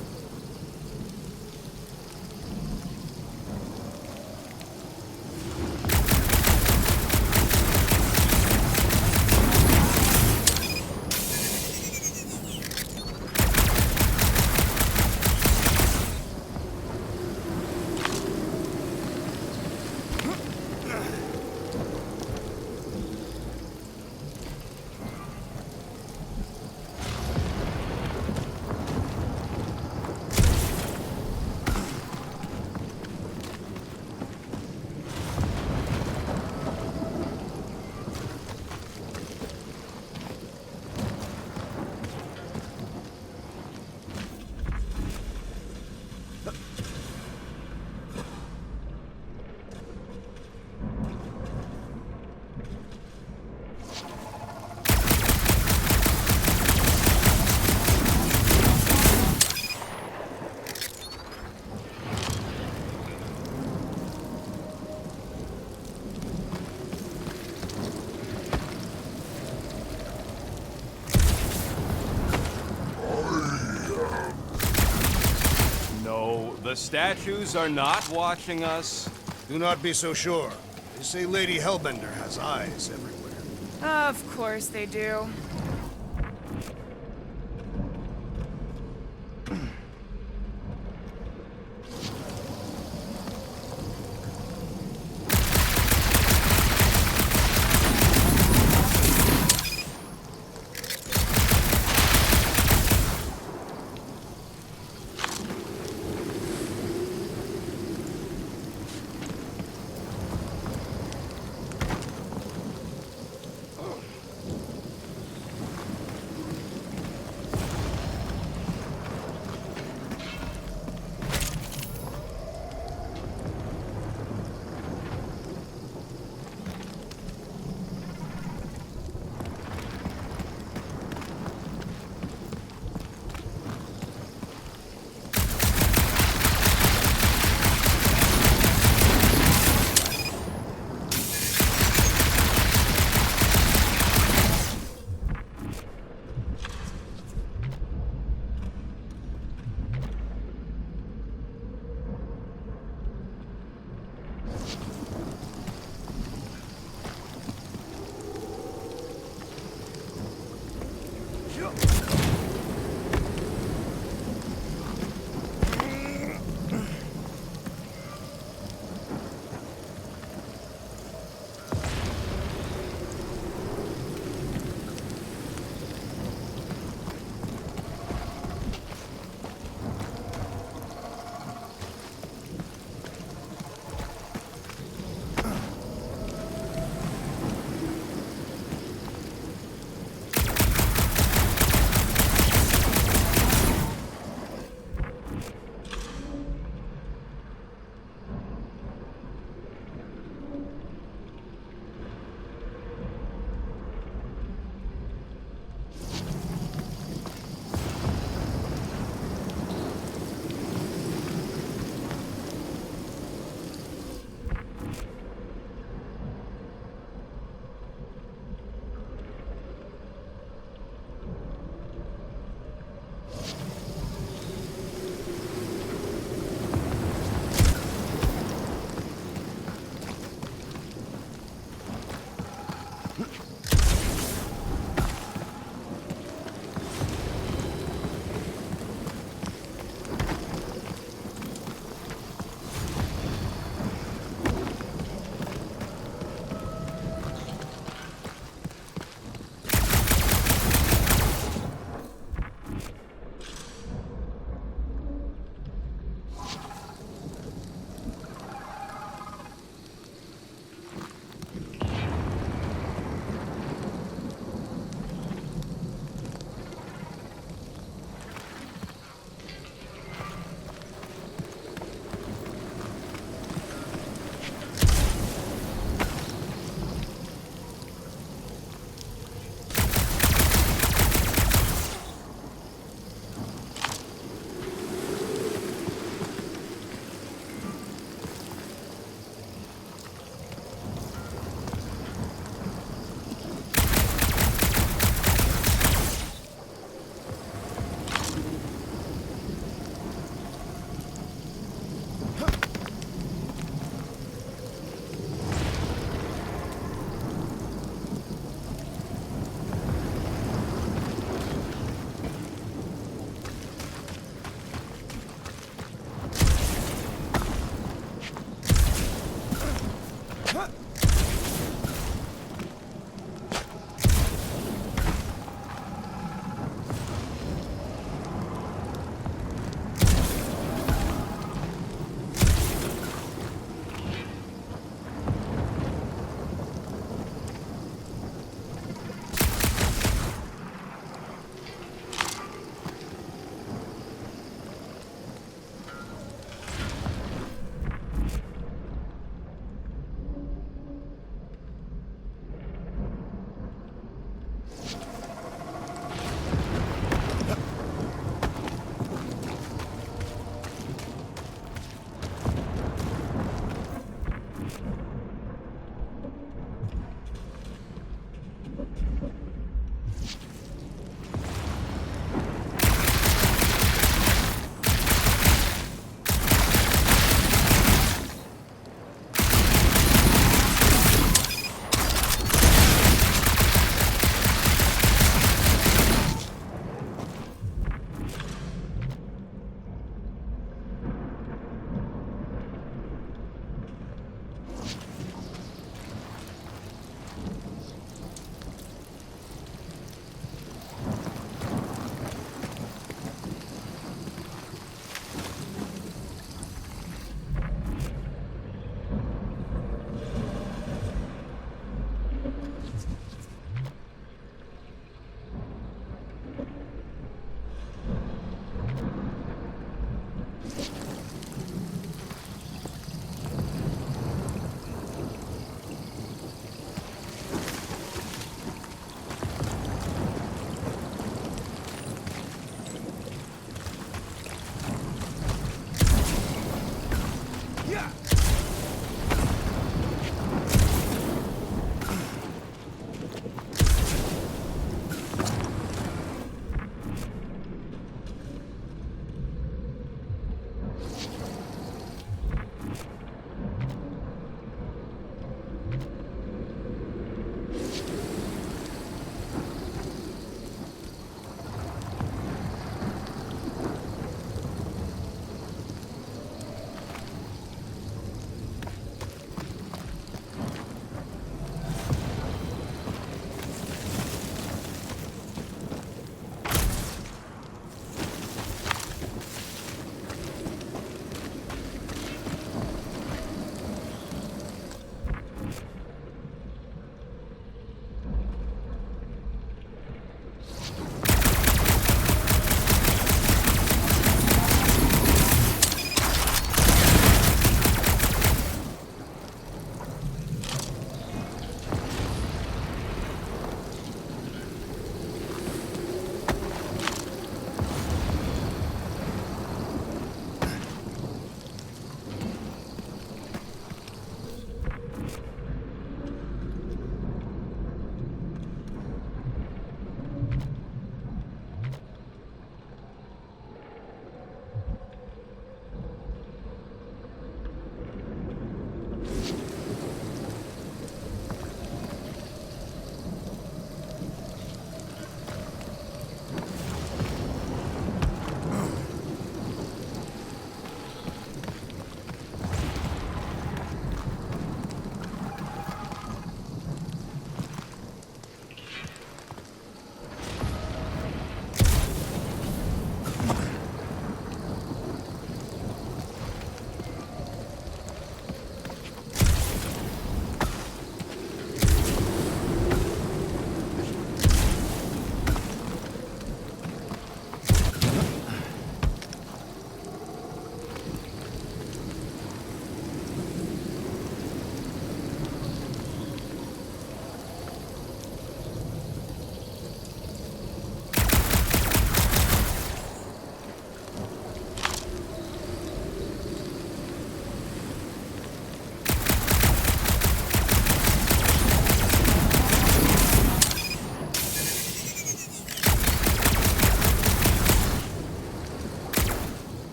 The statues are not watching us. Do not be so sure. They say Lady Hellbender has eyes everywhere. Of course they do.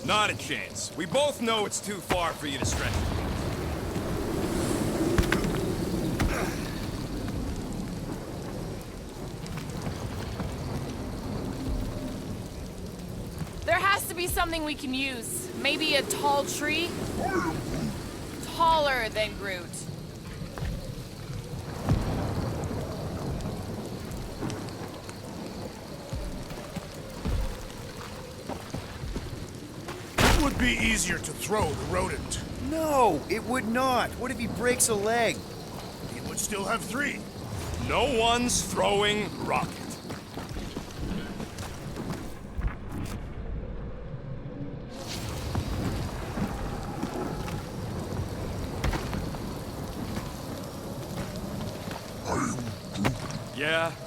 Not a chance. We both know it's too far for you to stretch. There has to be something we can use. Maybe a tall tree? Taller than Groot. It would be easier to throw the rodent. No, it would not. What if he breaks a leg? He would still have 3. No one's throwing rocket.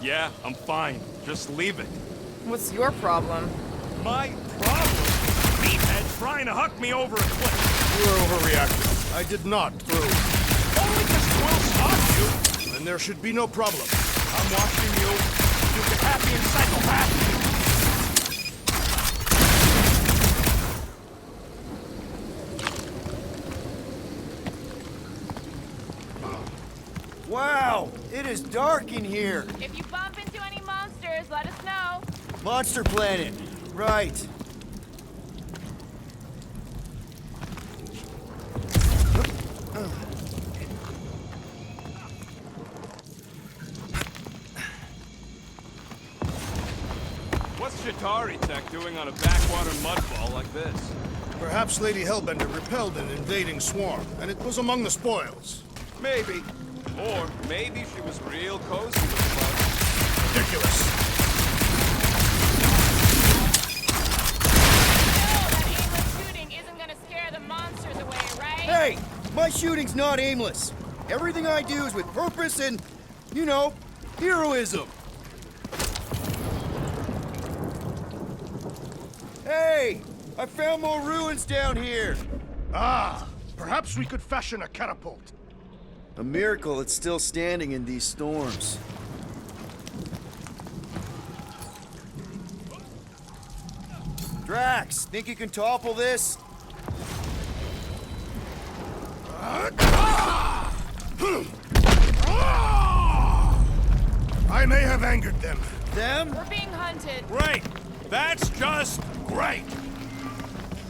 Yeah, I'm fine. Just leave it. What's your problem? My problem? Meathead trying to huck me over a cliff. You are overreacting. I did not throw. Only because Quill stopped you. Then there should be no problem. I'm watching you. You get happy and psychopath. Wow, it is dark in here. If you bump into any monsters, let us know. Monster Planet. Right. What's Chitauri Tech doing on a backwater mudball like this? Perhaps Lady Hellbender repelled an invading swarm, and it was among the spoils. Maybe. Or maybe she was real cozy with the bug. Ridiculous. That aimless shooting isn't gonna scare the monsters away, right? Hey, my shooting's not aimless. Everything I do is with purpose and, you know, heroism. Hey, I found more ruins down here. Ah, perhaps we could fashion a catapult. A miracle it's still standing in these storms. Drax, think you can topple this? I may have angered them. Them? We're being hunted. Great! That's just great!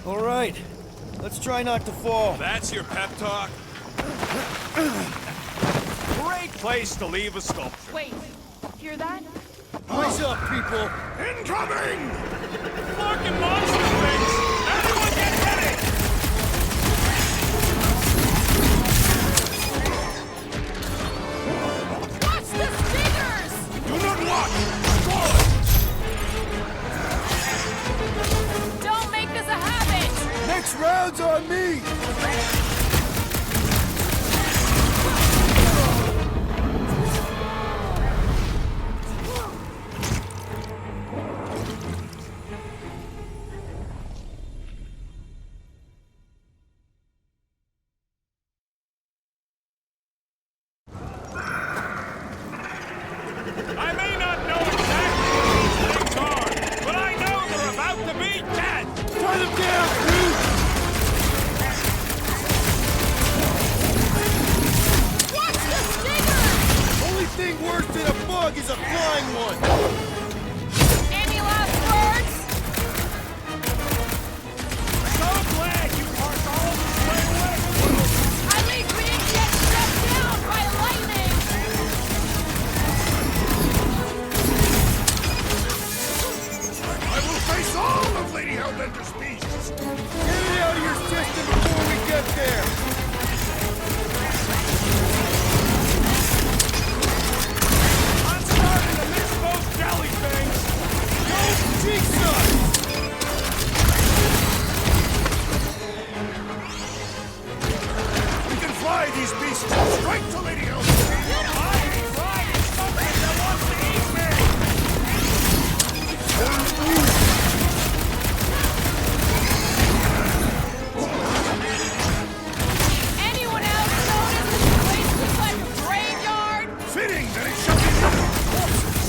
All right, let's try not to fall. That's your pep talk? Great place to leave a sculpture. Wait, hear that? Eyes up, people! Incoming! Fucking monster things! Everyone get ready! Watch the stingers! Do not watch! Don't make this a habit! Next round's on me! I may not know exactly what these things are, but I know they're about to be dead! Turn them down, Groot! Watch the stingers! Only thing worse than a bug is a flying one! Any last words? So glad you parked all this way away! At least we didn't get struck down by lightning! I will face all of Lady Hellbender's beasts! Get it out of your system before we get there! I'm starting to miss those jelly things! Go Jesus! We can fly these beasts straight to Lady Hellbender! I ain't flying something that wants to eat me! Anyone else notice this place looks like a graveyard? Fitting that it shall be filled with corpses!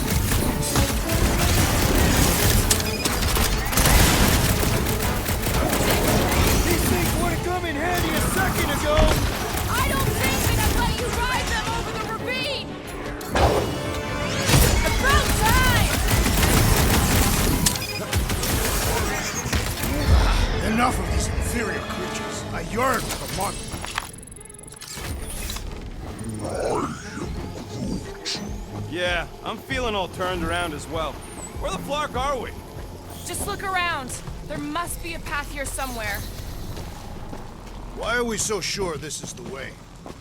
Yeah, I'm feeling all turned around as well. Where the flark are we? Just look around. There must be a path here somewhere. Why are we so sure this is the way?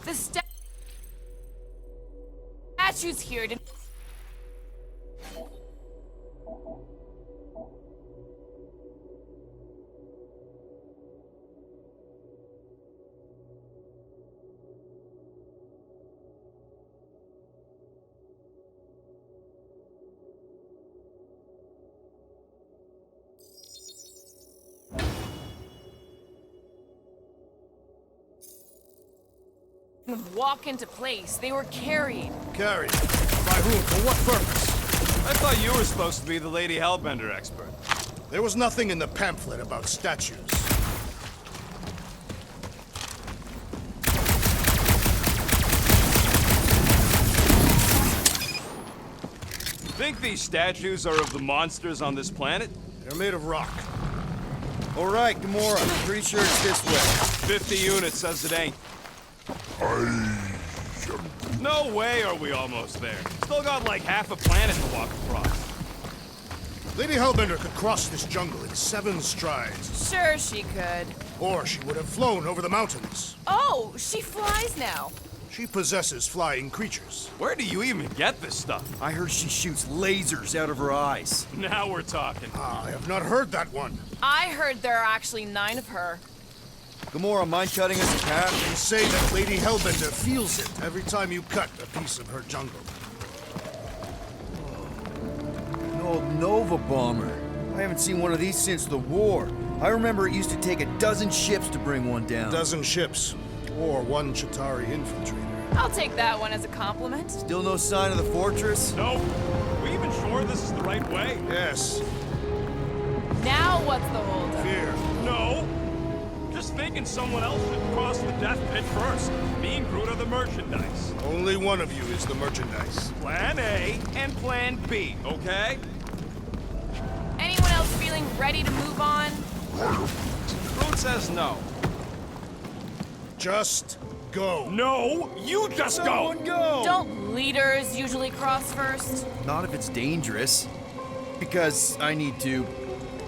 The statue's here to... walk into place. They were carried. Carried? By whom? For what purpose? I thought you were supposed to be the Lady Hellbender expert. There was nothing in the pamphlet about statues. Think these statues are of the monsters on this planet? They're made of rock. All right, Gamora. Pretty sure it's this way. 50 units says it ain't. No way are we almost there. Still got like half a planet to walk across. Lady Hellbender could cross this jungle in 7 strides. Sure she could. Or she would have flown over the mountains. Oh, she flies now. She possesses flying creatures. Where do you even get this stuff? I heard she shoots lasers out of her eyes. Now we're talking. I have not heard that one. I heard there are actually 9 of her. Gamora, mind cutting us a path? They say that Lady Hellbender feels it every time you cut a piece of her jungle. An old Nova bomber. I haven't seen one of these since the war. I remember it used to take a dozen ships to bring one down. A dozen ships. Or 1 Chitauri infiltrator. I'll take that one as a compliment. Still no sign of the fortress? No. We even sure this is the right way? Yes. Now what's the holdup? Fear. No. Just thinking someone else should cross the death pit first. Me and Groot are the merchandise. Only one of you is the merchandise. Plan A and Plan B, okay? Anyone else feeling ready to move on? Groot says no. Just go. No, you just go! Someone go! Don't leaders usually cross first? Not if it's dangerous. Because I need to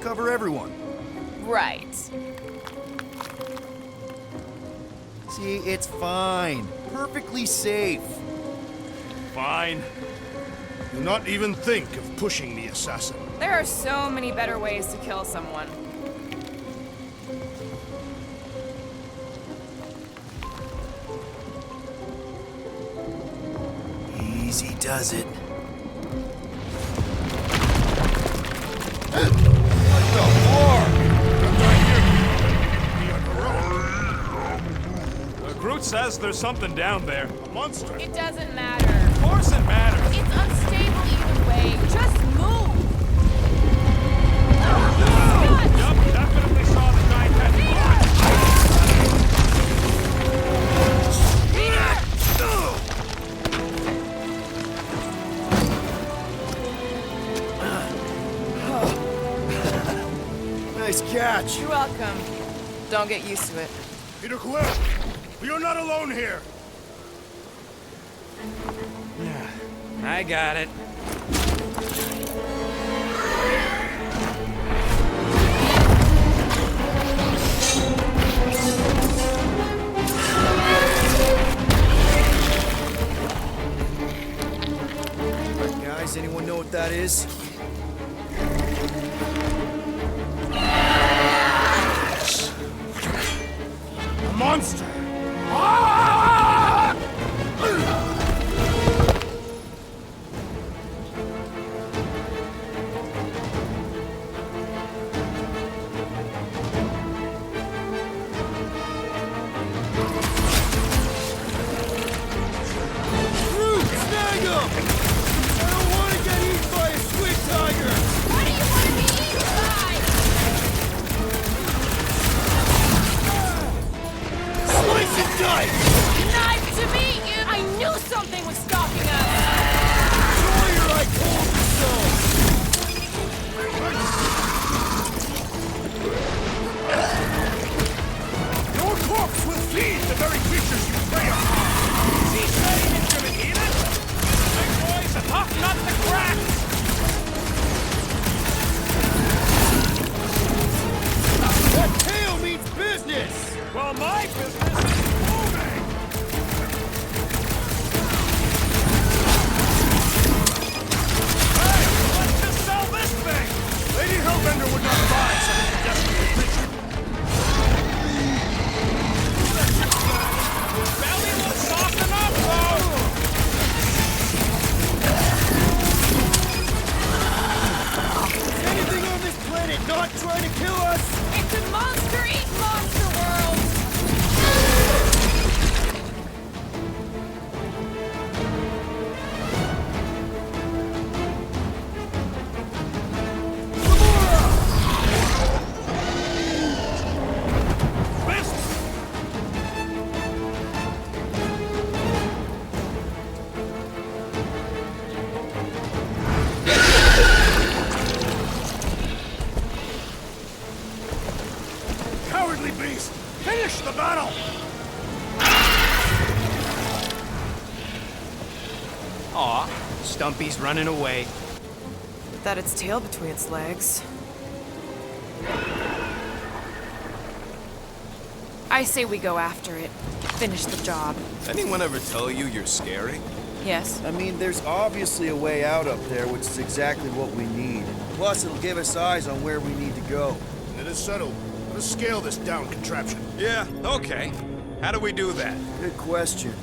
cover everyone. Right. See, it's fine. Perfectly safe. Fine. Do not even think of pushing the assassin. There are so many better ways to kill someone. Easy does it. Groot says there's something down there. A monster. It doesn't matter. Of course it matters. It's unstable either way. Just move! Yup, definitely saw the giant head. Nice catch. You're welcome. Don't get used to it. Peter Quill, you're not alone here. I got it. Guys, anyone know what that is? A monster. Snag him! I don't want to get eaten by a squid tiger! What do you want to be eaten by? Slice and dice! Knife to me! I knew something was stalking us! Warrior, I told you so! Your corpse will feed the very creatures you prey upon. Stumpy's running away. That its tail between its legs. I say we go after it. Finish the job. Anyone ever tell you you're scary? Yes? I mean, there's obviously a way out up there, which is exactly what we need. Plus, it'll give us eyes on where we need to go. It is settled. Let us scale this down contraption. Yeah, okay. How do we do that? Good question.